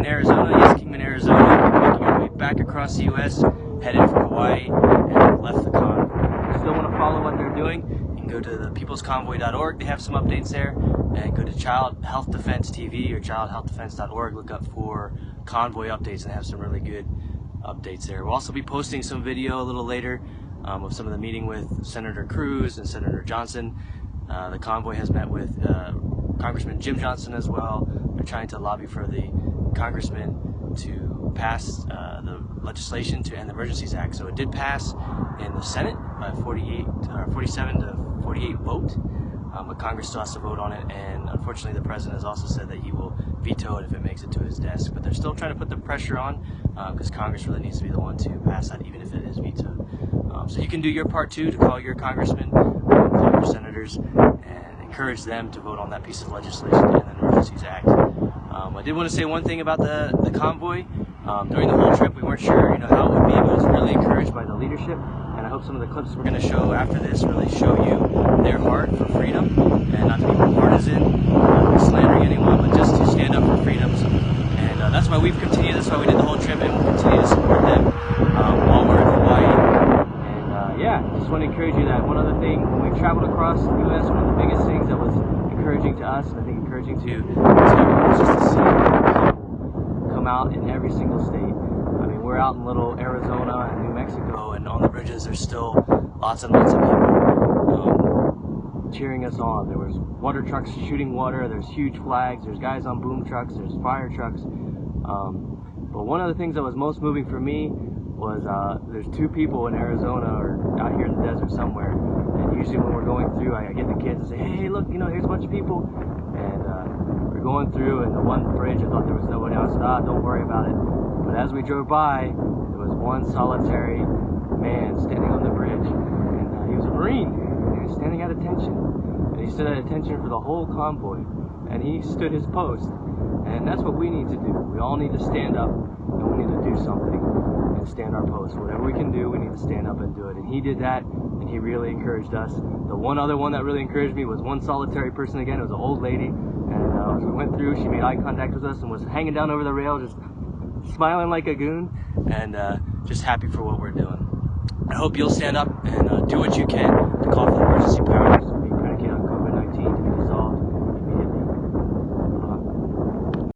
in Arizona. Yes, Kingman, Arizona. Making our way back across the U.S., headed for Hawaii, and left the con. If you still want to follow what they're doing, you can go to the peoplesconvoy.org. They have some updates there. And go to Child Health Defense TV or childhealthdefense.org. Look up for convoy updates, and they have some really good updates there. We'll also be posting some video a little later of some of the meeting with Senator Cruz and Senator Johnson. The convoy has met with Congressman Jim Johnson as well. They're trying to lobby for the congressman to pass the legislation to end the Emergencies Act. So it did pass in the Senate by 47 to 48 vote. But Congress still has to vote on it, and unfortunately the president has also said that he will veto it if it makes it to his desk. But they're still trying to put the pressure on because Congress really needs to be the one to pass that, even if it is vetoed. So you can do your part too, to call your congressman, call your senators, and encourage them to vote on that piece of legislation to end the Emergencies Act. I did want to say one thing about the convoy. During the whole trip, we weren't sure, how it would be, but I was really encouraged by the leadership. And I hope some of the clips we're going to show after this really show you their heart for freedom, and not to be partisan, not slandering anyone, but just to stand up for freedoms. And that's why we've continued. That's why we did the whole trip, and we'll continue to support them while we're in Hawaii. And yeah, just want to encourage you that one other thing, when we traveled across the U.S., one of the biggest things that was encouraging to us, and I think encouraging to everyone, was just to see people come out in every single state. I mean, we're out in little Arizona and New Mexico, and on the bridges there's still lots and lots of people cheering us on. There was water trucks shooting water, there's huge flags, there's guys on boom trucks, there's fire trucks. But one of the things that was most moving for me was there's two people in Arizona or out here in the desert somewhere, and usually when we're going through, I get the kids and say, hey, look, here's a bunch of people. And we're going through, and the one bridge, I thought there was nobody else. Don't worry about it. But as we drove by, there was one solitary man standing on the bridge, and he was a Marine. He was standing at attention, and he stood at attention for the whole convoy, and he stood his post. And that's what we need to do. We all need to stand up, and we need to do something and stand our post. Whatever we can do, we need to stand up and do it. And he did that, and he really encouraged us. The one other one that really encouraged me was one solitary person again. It was an old lady, and as we went through, she made eye contact with us and was hanging down over the rail, just smiling like a goon, and just happy for what we're doing. I hope you'll stand up and do what you can to call for the emergency powers.